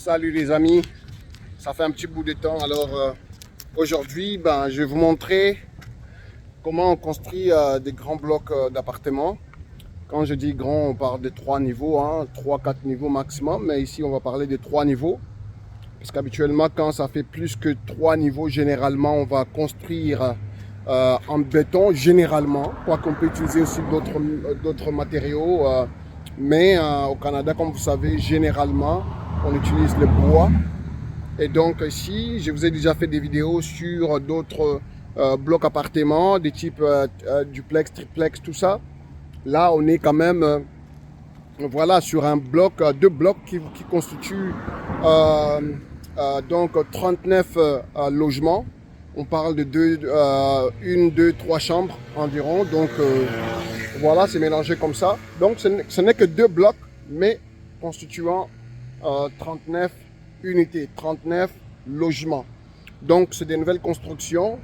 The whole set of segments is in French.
Salut les amis, ça fait un petit bout de temps. Alors aujourd'hui, je vais vous montrer comment on construit des grands blocs d'appartements. Quand je dis grand, on parle de 3 niveaux, 3-4 niveaux maximum, mais ici on va parler de 3 niveaux. Parce qu'habituellement, quand ça fait plus que 3 niveaux, généralement on va construire en béton, généralement, quoiqu'on peut utiliser aussi d'autres matériaux. Mais au Canada, comme vous savez, généralement, on utilise le bois. Et donc ici, je vous ai déjà fait des vidéos sur d'autres blocs appartements, des types duplex, triplex, tout ça. Là, on est quand même voilà, sur un bloc, deux blocs qui constituent donc 39 logements. On parle de une, deux, trois chambres environ. Donc voilà, c'est mélangé comme ça. Donc ce n'est que deux blocs, mais constituant 39 unités, 39 logements. Donc c'est des nouvelles constructions.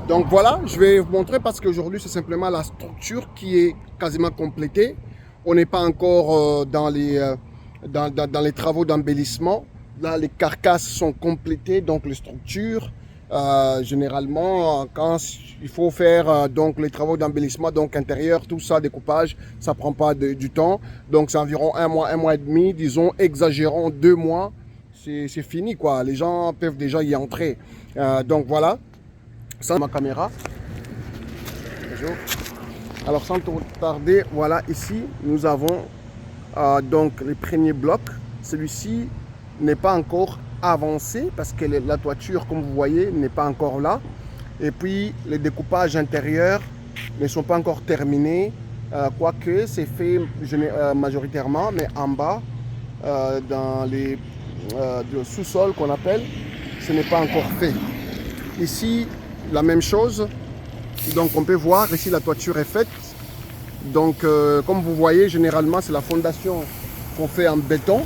Donc voilà, je vais vous montrer parce qu'aujourd'hui c'est simplement la structure qui est quasiment complétée. On n'est pas encore dans les travaux d'embellissement. Là, les carcasses sont complétées, donc les structures. Généralement, quand il faut faire donc les travaux d'embellissement, donc intérieur, tout ça, découpage, ça prend pas du temps. Donc c'est environ un mois et demi, disons, exagérons 2 mois. C'est fini quoi. Les gens peuvent déjà y entrer. Donc voilà. Ça, ma caméra. Bonjour. Alors sans trop tarder, voilà ici nous avons donc les premiers blocs. Celui-ci n'est pas encore avancé parce que la toiture, comme vous voyez, n'est pas encore là. Et puis les découpages intérieurs ne sont pas encore terminés, quoique c'est fait majoritairement, mais en bas, dans les sous-sol qu'on appelle, ce n'est pas encore fait. Ici, la même chose. Donc on peut voir ici la toiture est faite. Donc comme vous voyez, généralement c'est la fondation qu'on fait en béton.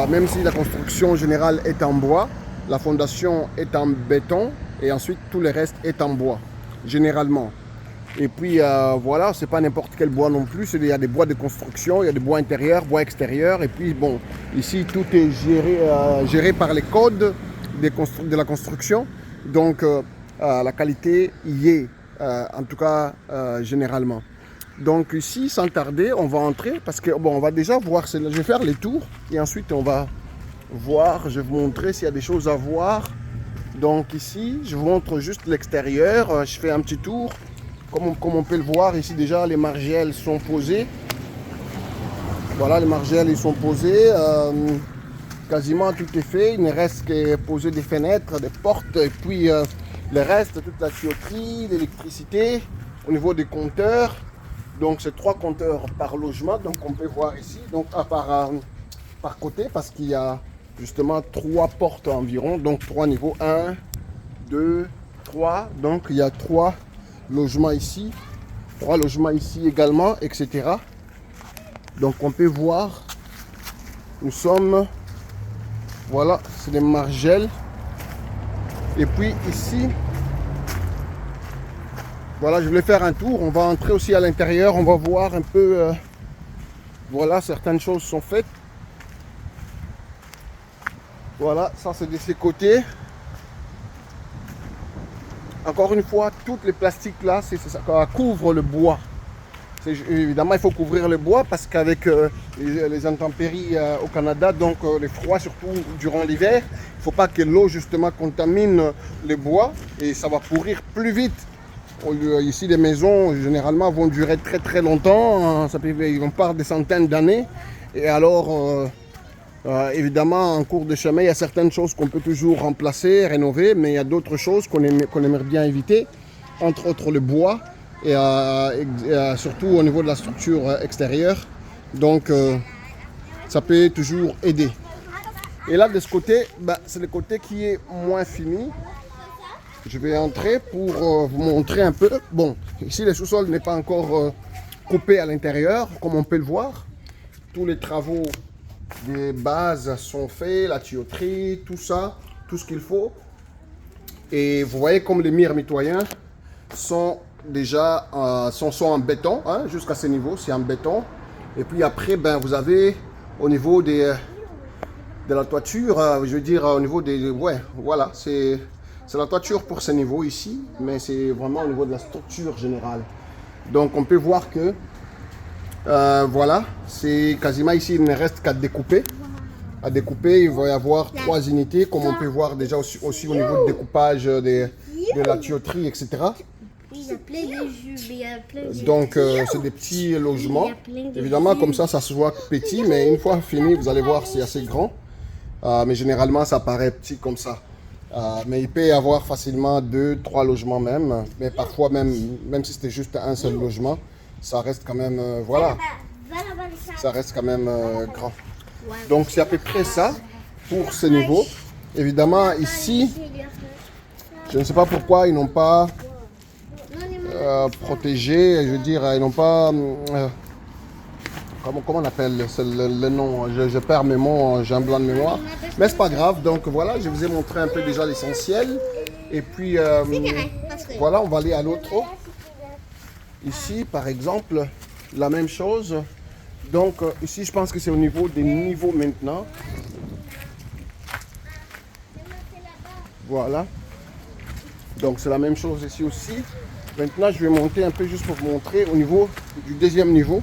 Même si la construction générale est en bois, la fondation est en béton et ensuite tout le reste est en bois, généralement. Et puis voilà, c'est pas n'importe quel bois non plus, il y a des bois de construction, il y a des bois intérieurs, bois extérieurs. Et puis bon, ici tout est géré par les codes de la construction. Donc la qualité y est, en tout cas généralement. Donc ici, sans tarder, on va entrer parce que bon, on va déjà voir. Je vais faire les tours et ensuite on va voir. Je vais vous montrer s'il y a des choses à voir. Donc ici, je vous montre juste l'extérieur. Je fais un petit tour. Comme on peut le voir ici, déjà les margelles sont posées. Voilà, les margelles ils sont posées. Quasiment tout est fait. Il ne reste qu'à poser des fenêtres, des portes et puis le reste, toute la tuyauterie, l'électricité au niveau des compteurs. Donc c'est 3 compteurs par logement, donc on peut voir ici, donc par côté, parce qu'il y a justement 3 portes environ, donc 3 niveaux, 1, 2, 3, donc il y a 3 logements ici, 3 logements ici également, etc. Donc on peut voir, nous sommes, voilà, c'est des margelles, et puis ici, voilà, je voulais faire un tour. On va entrer aussi à l'intérieur. On va voir un peu. Voilà, certaines choses sont faites. Voilà, ça c'est de ces côtés. Encore une fois, toutes les plastiques là, ça couvre le bois. Évidemment, il faut couvrir le bois parce qu'avec les intempéries au Canada, donc les froids surtout durant l'hiver, il ne faut pas que l'eau justement contamine le bois et ça va pourrir plus vite. Ici, les maisons, généralement, vont durer très très longtemps. On part des centaines d'années. Et alors, évidemment, en cours de chemin, il y a certaines choses qu'on peut toujours remplacer, rénover. Mais il y a d'autres choses qu'on aimerait bien éviter. Entre autres, le bois. Et surtout au niveau de la structure extérieure. Donc, ça peut toujours aider. Et là, de ce côté, c'est le côté qui est moins fini. Je vais entrer pour vous montrer un peu. Bon, ici le sous-sol n'est pas encore coupé à l'intérieur, comme on peut le voir. Tous les travaux des bases sont faits, la tuyauterie, tout ça, tout ce qu'il faut. Et vous voyez comme les murs mitoyens sont déjà sont en béton, jusqu'à ce niveau, c'est en béton. Et puis après, vous avez au niveau de la toiture, je veux dire au niveau des... Ouais, voilà, c'est la toiture pour ce niveau ici, mais c'est vraiment au niveau de la structure générale. Donc on peut voir que, voilà, c'est quasiment ici, il ne reste qu'à découper. À découper, il va y avoir 3 unités, comme on peut voir déjà aussi au niveau du découpage de la tuyauterie, etc. Il y a plein de jus, il y a plein de... Donc, c'est des petits logements. Évidemment, comme ça se voit petit, mais une fois fini, vous allez voir, c'est assez grand. Mais généralement, ça paraît petit comme ça. Mais il peut y avoir facilement 2, 3 logements même. Mais parfois, même si c'était juste un seul logement, ça reste quand même, voilà, ça reste quand même grand. Donc, c'est à peu près ça pour ce niveau. Évidemment, ici, je ne sais pas pourquoi ils n'ont pas protégé, je veux dire, ils n'ont pas... comment on appelle le nom? Je perds mes mots, j'ai un blanc de mémoire. Mais c'est pas grave, donc voilà, je vous ai montré un peu déjà l'essentiel. Et puis, voilà, on va aller à l'autre. Ici, par exemple, la même chose. Donc, ici, je pense que c'est au niveau des niveaux maintenant. Voilà. Donc, c'est la même chose ici aussi. Maintenant, je vais monter un peu juste pour vous montrer au niveau du deuxième niveau.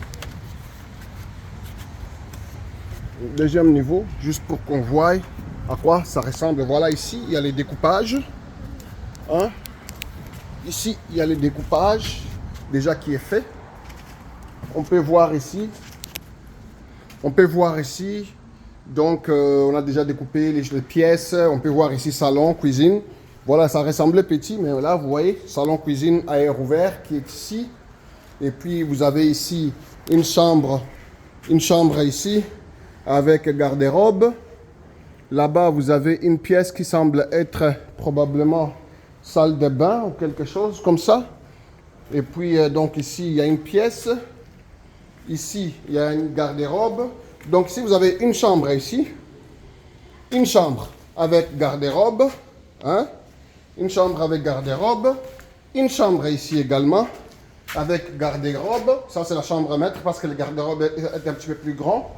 Deuxième niveau, juste pour qu'on voie à quoi ça ressemble. Voilà, ici, il y a les découpages. Hein? Ici, il y a le découpage déjà qui est fait. On peut voir ici. Donc, on a déjà découpé les pièces. On peut voir ici salon, cuisine. Voilà, ça ressemblait petit, mais là, vous voyez, salon, cuisine à air ouvert qui est ici. Et puis, vous avez ici une chambre ici avec garde-robe. Là-bas, vous avez une pièce qui semble être probablement salle de bain ou quelque chose comme ça. Et puis, donc ici, il y a une pièce. Ici, il y a une garde-robe. Donc ici, vous avez une chambre ici. Une chambre avec garde-robe. Hein? Une chambre avec garde-robe. Une chambre ici également avec garde-robe. Ça, c'est la chambre maître parce que le garde-robe est un petit peu plus grand.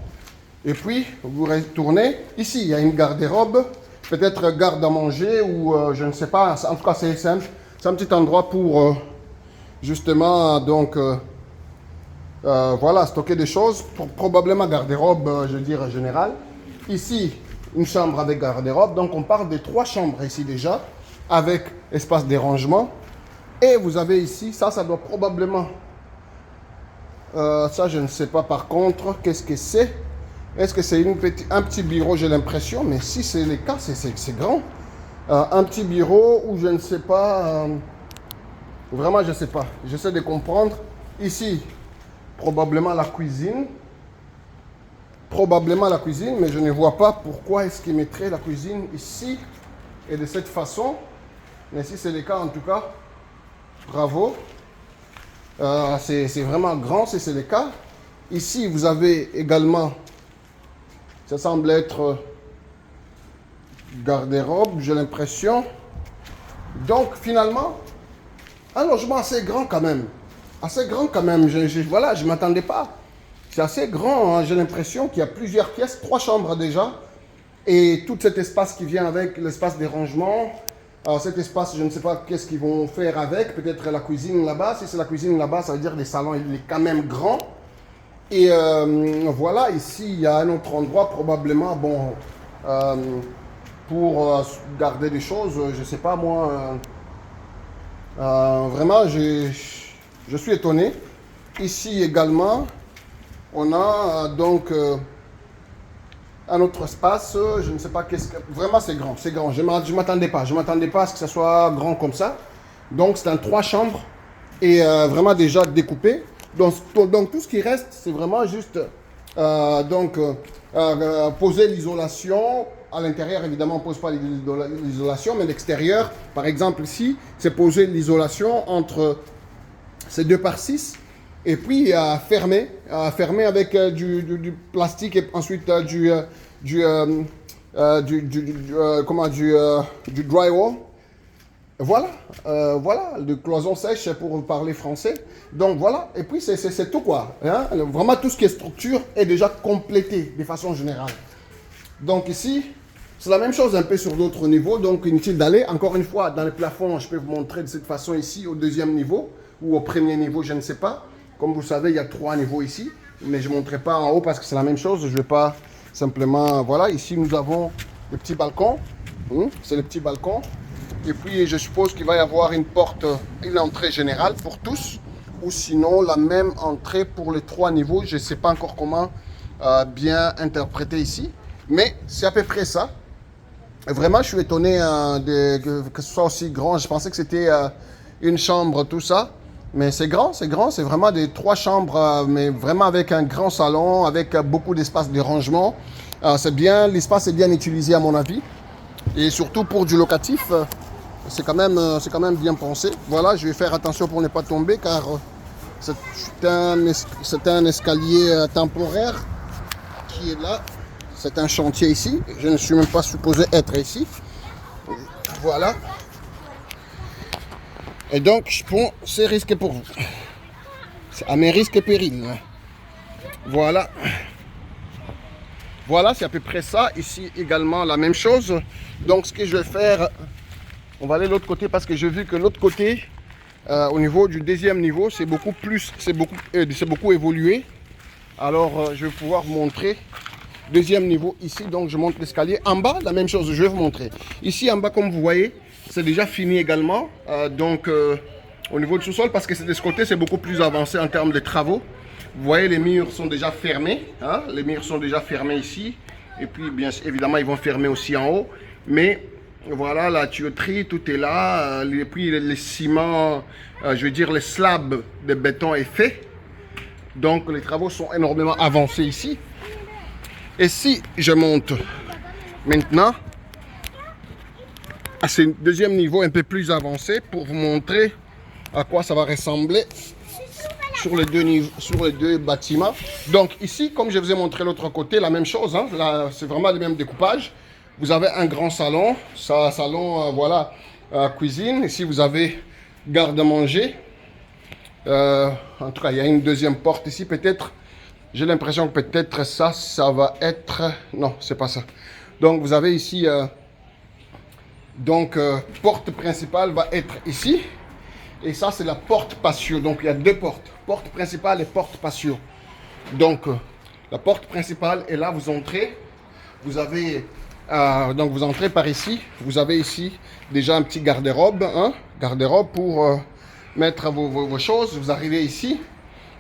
Et puis, vous retournez. Ici, il y a une garde-robe. Peut-être garde à manger ou je ne sais pas. En tout cas, c'est un petit endroit pour justement, donc, voilà, stocker des choses. Probablement garde-robe, je veux dire, général. Ici, une chambre avec garde-robe. Donc, on parle de 3 chambres ici déjà, avec espace de rangement. Et vous avez ici, ça doit probablement... ça, je ne sais pas par contre, qu'est-ce que c'est? Est-ce que c'est un petit bureau, j'ai l'impression, mais si c'est le cas, c'est grand. Un petit bureau où je ne sais pas, vraiment je ne sais pas. J'essaie de comprendre. Ici, probablement la cuisine. Probablement la cuisine, mais je ne vois pas pourquoi est-ce qu'ils mettraient la cuisine ici et de cette façon. Mais si c'est le cas, en tout cas, bravo. C'est vraiment grand si c'est le cas. Ici, vous avez également... Ça semble être garde-robe, j'ai l'impression. Donc, finalement, un logement assez grand quand même. Assez grand quand même. Voilà, je ne m'attendais pas. C'est assez grand, hein. J'ai l'impression qu'il y a plusieurs pièces, 3 chambres déjà. Et tout cet espace qui vient avec l'espace des rangements. Alors, cet espace, je ne sais pas qu'est-ce qu'ils vont faire avec. Peut-être la cuisine là-bas. Si c'est la cuisine là-bas, ça veut dire que les salons, il est quand même grand. Et voilà, ici, il y a un autre endroit, probablement, bon, pour garder des choses, je ne sais pas, moi, vraiment, je suis étonné. Ici également, on a donc un autre espace, je ne sais pas qu'est-ce que... Vraiment, c'est grand, je ne m'attendais pas à ce que ça soit grand comme ça. Donc, c'est un 3 chambres et vraiment déjà découpé. Donc, tout ce qui reste, c'est vraiment juste poser l'isolation. À l'intérieur, évidemment, on ne pose pas l'isolation, mais l'extérieur, par exemple ici, c'est poser l'isolation entre ces 2 par 6 et puis fermer avec du plastique et ensuite du drywall. Voilà, voilà, de cloison sèche pour parler français. Donc voilà, et puis c'est tout quoi. Hein? Vraiment tout ce qui est structure est déjà complété de façon générale. Donc ici, c'est la même chose un peu sur d'autres niveaux. Donc inutile d'aller. Encore une fois, dans le plafond, je peux vous montrer de cette façon ici au deuxième niveau ou au premier niveau, je ne sais pas. Comme vous savez, il y a 3 niveaux ici. Mais je ne montrerai pas en haut parce que c'est la même chose. Je ne vais pas simplement... Voilà, ici nous avons le petit balcon. C'est le petit balcon. Et puis je suppose qu'il va y avoir une porte, une entrée générale pour tous. Ou sinon la même entrée pour les 3 niveaux. Je ne sais pas encore comment bien interpréter ici. Mais c'est à peu près ça. Vraiment, je suis étonné que ce soit aussi grand. Je pensais que c'était une chambre, tout ça. Mais c'est grand, c'est grand. C'est vraiment des 3 chambres, mais vraiment avec un grand salon, avec beaucoup d'espace de rangement. C'est bien, l'espace est bien utilisé à mon avis. Et surtout pour du locatif, c'est quand même bien pensé. Voilà, je vais faire attention pour ne pas tomber car c'est un escalier temporaire qui est là. C'est un chantier ici. Je ne suis même pas supposé être ici. Voilà. Et donc, bon, c'est risqué pour vous. C'est à mes risques et périls. Voilà. Voilà, c'est à peu près ça. Ici également la même chose. Donc, ce que je vais faire, on va aller de l'autre côté parce que j'ai vu que l'autre côté, au niveau du deuxième niveau, c'est beaucoup évolué. Alors, je vais pouvoir vous montrer. Deuxième niveau ici, donc je monte l'escalier. En bas, la même chose, je vais vous montrer. Ici en bas, comme vous voyez, c'est déjà fini également. Au niveau du sous-sol, parce que de ce côté, c'est beaucoup plus avancé en termes de travaux. Vous voyez, les murs sont déjà fermés. Hein? Les murs sont déjà fermés ici. Et puis, bien évidemment, ils vont fermer aussi en haut. Mais voilà, la tuyauterie, tout est là. Et puis, les ciments, je veux dire, les slabs de béton est fait. Donc, les travaux sont énormément avancés ici. Et si je monte maintenant à ce deuxième niveau un peu plus avancé pour vous montrer à quoi ça va ressembler sur les deux bâtiments. Donc ici, comme je vous ai montré l'autre côté, la même chose. Hein, là, c'est vraiment le même découpage. Vous avez un grand salon, voilà, cuisine. Ici, vous avez garde-manger. En tout cas, il y a une deuxième porte ici, peut-être. J'ai l'impression que peut-être ça va être... Non, c'est pas ça. Donc, vous avez ici... porte principale va être ici. Et ça, c'est la porte patio. Donc, il y a 2 portes. Porte principale et porte patio. Donc, la porte principale est là. Vous entrez. Vous avez... donc, vous entrez par ici. Vous avez ici déjà un petit garde-robe. Hein? Garde-robe pour mettre vos choses. Vous arrivez ici.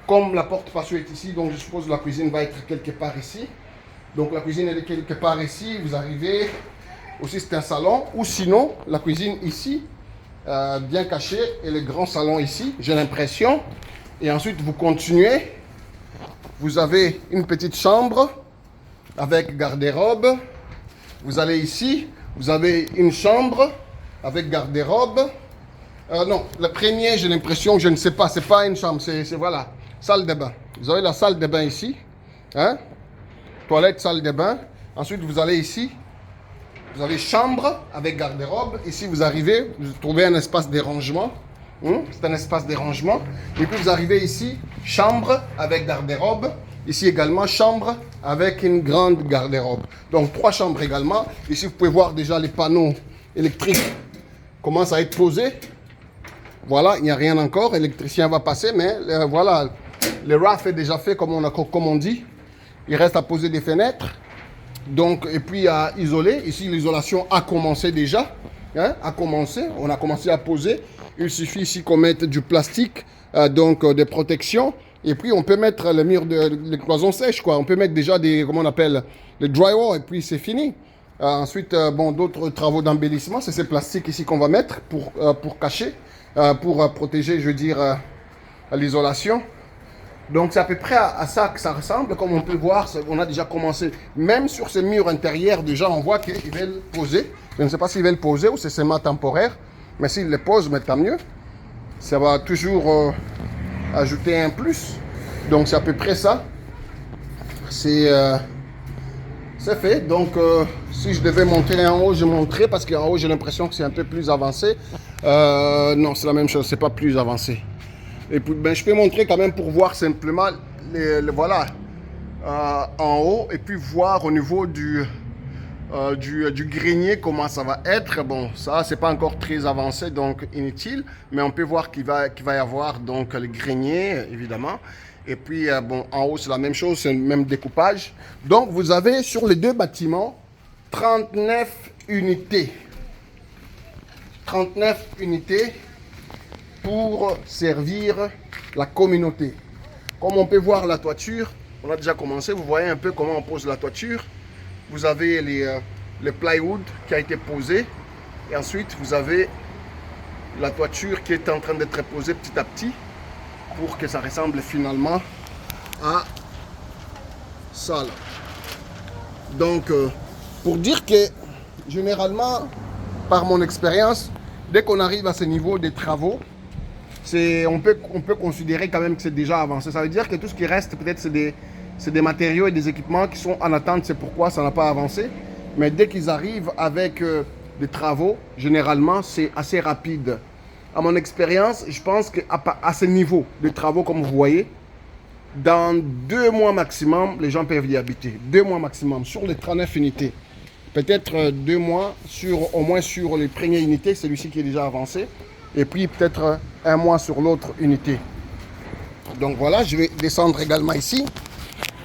Comme la porte patio est ici, donc je suppose que la cuisine va être quelque part ici. Donc la cuisine est quelque part ici, vous arrivez, aussi c'est un salon, ou sinon la cuisine ici, bien cachée, et le grand salon ici, j'ai l'impression. Et ensuite vous continuez, vous avez une petite chambre avec garde-robe. Vous allez ici, vous avez une chambre avec garde-robe. Non, le premier, j'ai l'impression, je ne sais pas, c'est pas une chambre, c'est voilà. Salle de bain. Vous avez la salle de bain ici. Hein? Toilette, salle de bain. Ensuite, vous allez ici. Vous avez chambre avec garde-robe. Ici, vous arrivez. Vous trouvez un espace de rangement. C'est un espace de rangement. Et puis, vous arrivez ici. Chambre avec garde-robe. Ici également, chambre avec une grande garde-robe. Donc, 3 chambres également. Ici, vous pouvez voir déjà les panneaux électriques commencent à être posés. Voilà, il n'y a rien encore. L'électricien va passer, mais voilà. Le RAF est déjà fait, comme on dit. Il reste à poser des fenêtres. Donc, et puis à isoler. Ici, l'isolation a commencé déjà. Hein, on a commencé à poser. Il suffit ici qu'on mette du plastique, de protection. Et puis, on peut mettre le mur de cloisons sèches, quoi. On peut mettre déjà comment on appelle, le drywall, et puis c'est fini. Ensuite, d'autres travaux d'embellissement. C'est ces plastiques ici qu'on va mettre pour cacher, pour protéger, je veux dire, l'isolation. Donc c'est à peu près à ça que ça ressemble. Comme on peut voir, on a déjà commencé. Même sur ces murs intérieurs, déjà on voit qu'ils veulent poser. Je ne sais pas s'ils veulent poser ou c'est seulement temporaire. Mais s'ils les posent, mais tant mieux. Ça va toujours ajouter un plus. Donc c'est à peu près ça. C'est c'est fait. Donc, si je devais monter en haut, je monterais parce qu'en haut, j'ai l'impression que c'est un peu plus avancé. Non, c'est la même chose, c'est pas plus avancé. Et puis, ben, je peux montrer quand même pour voir simplement, voilà, en haut, et puis voir au niveau du grenier comment ça va être. Bon, ça, c'est pas encore très avancé, donc inutile, mais on peut voir qu'il va y avoir donc le grenier, évidemment. Et puis, bon, en haut, c'est la même chose, c'est le même découpage. Donc, vous avez sur les deux bâtiments 39 unités. 39 unités pour servir la communauté. Comme on peut voir la toiture, on a déjà commencé, vous voyez un peu comment on pose la toiture. Vous avez les plywood qui a été posé. Et ensuite, vous avez la toiture qui est en train d'être posée petit à petit pour que ça ressemble finalement à ça là. Donc, pour dire que généralement, par mon expérience, dès qu'on arrive à ce niveau des travaux, on peut considérer quand même que c'est déjà avancé. Ça veut dire que tout ce qui reste, peut-être, c'est des matériaux et des équipements qui sont en attente. C'est pourquoi ça n'a pas avancé. Mais dès qu'ils arrivent avec des travaux, généralement, c'est assez rapide. À mon expérience, je pense qu'à ce niveau de travaux, comme vous voyez, dans 2 mois maximum, les gens peuvent y habiter. 2 mois maximum sur les 39 unités. Peut-être 2 mois, au moins sur les premières unités, celui-ci qui est déjà avancé. Et puis peut-être 1 mois sur l'autre unité. Donc voilà, je vais descendre également ici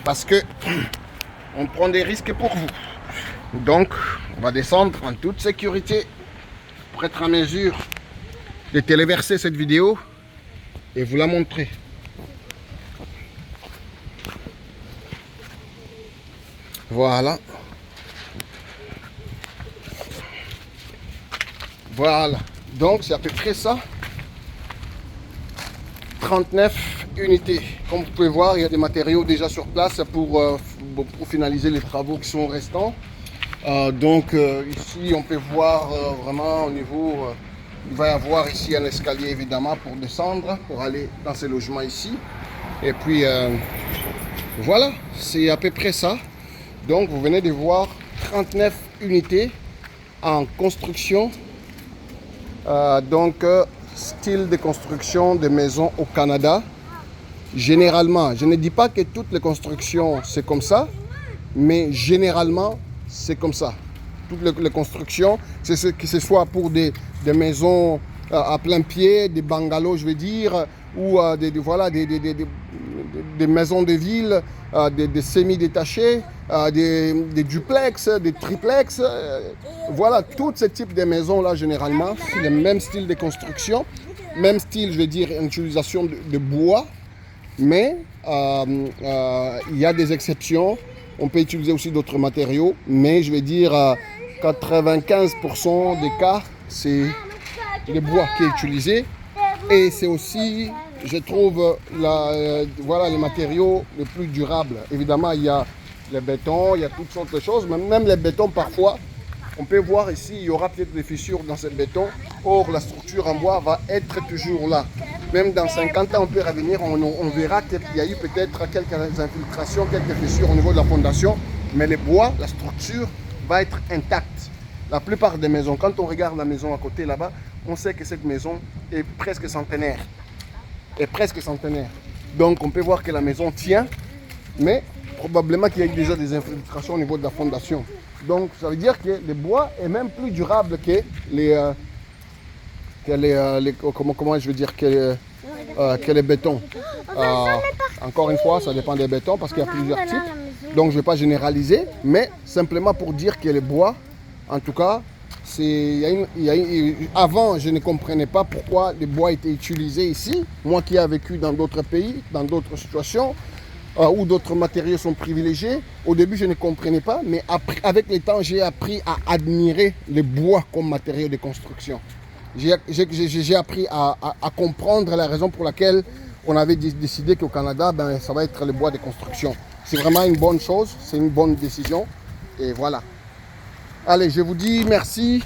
parce que on prend des risques pour vous. Donc, on va descendre en toute sécurité pour être en mesure de téléverser cette vidéo et vous la montrer. Voilà. Voilà. Donc, c'est à peu près ça. 39 unités. Comme vous pouvez voir, il y a des matériaux déjà sur place pour finaliser les travaux qui sont restants. Donc, ici, on peut voir vraiment au niveau... il va y avoir ici un escalier, évidemment, pour descendre, pour aller dans ces logements ici. Et puis, voilà, c'est à peu près ça. Donc, vous venez de voir 39 unités en construction. Style de construction de maisons au Canada. Généralement, je ne dis pas que toutes les constructions c'est comme ça, mais généralement c'est comme ça. Toutes les constructions, que ce soit pour des maisons à plein pied, des bungalows je veux dire, ou des maisons de ville, des semi-détachés, des duplex, des triplex. Voilà, tous ces types de maisons-là, généralement, c'est le même style de construction. Même style, je veux dire, une utilisation de bois. Mais il y a des exceptions. On peut utiliser aussi d'autres matériaux. Mais je vais dire, 95% des cas, c'est le bois qui est utilisé. Et c'est aussi... je trouve les matériaux les plus durables. Évidemment, il y a le béton, il y a toutes sortes de choses. Même les bétons, parfois, on peut voir ici, il y aura peut-être des fissures dans ce béton. Or, la structure en bois va être toujours là. Même dans 50 ans, on peut revenir, on verra qu'il y a eu peut-être quelques infiltrations, quelques fissures au niveau de la fondation. Mais le bois, la structure, va être intacte. La plupart des maisons, quand on regarde la maison à côté là-bas, on sait que cette maison est presque centenaire. Donc on peut voir que la maison tient, mais probablement qu'il y a déjà des infiltrations au niveau de la fondation. Donc ça veut dire que le bois est même plus durable que les bétons. Encore une fois, ça dépend des bétons parce qu'il y a plusieurs types. Donc je ne vais pas généraliser, mais simplement pour dire que le bois, en tout cas, avant, je ne comprenais pas pourquoi le bois était utilisé ici. Moi qui ai vécu dans d'autres pays, dans d'autres situations, où d'autres matériaux sont privilégiés. Au début, je ne comprenais pas, mais avec le temps, j'ai appris à admirer le bois comme matériau de construction. J'ai appris à comprendre la raison pour laquelle on avait décidé qu'au Canada, ça va être le bois de construction. C'est vraiment une bonne chose, c'est une bonne décision. Et voilà. Allez, je vous dis merci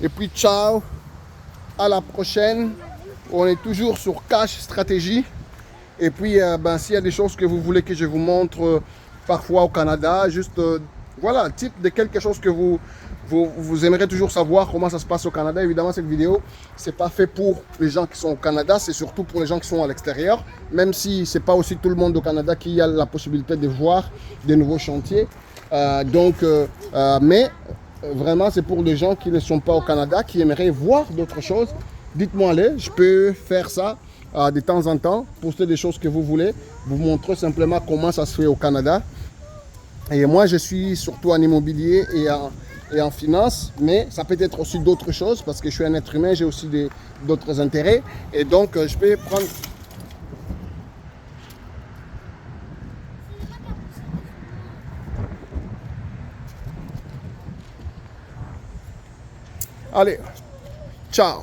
et puis ciao, à la prochaine. On est toujours sur Cash Stratégie. Et puis, s'il y a des choses que vous voulez que je vous montre parfois au Canada, juste voilà, type de quelque chose que vous aimeriez toujours savoir comment ça se passe au Canada. Évidemment, cette vidéo, c'est pas fait pour les gens qui sont au Canada, c'est surtout pour les gens qui sont à l'extérieur. Même si c'est pas aussi tout le monde au Canada qui a la possibilité de voir des nouveaux chantiers. Mais vraiment, c'est pour les gens qui ne sont pas au Canada, qui aimeraient voir d'autres choses. Dites-moi les, je peux faire ça de temps en temps, poster des choses que vous voulez, vous montrer simplement comment ça se fait au Canada. Et moi, je suis surtout en immobilier et en finance, mais ça peut être aussi d'autres choses parce que je suis un être humain, j'ai aussi d'autres intérêts. Et donc, je peux prendre... Allez, ciao!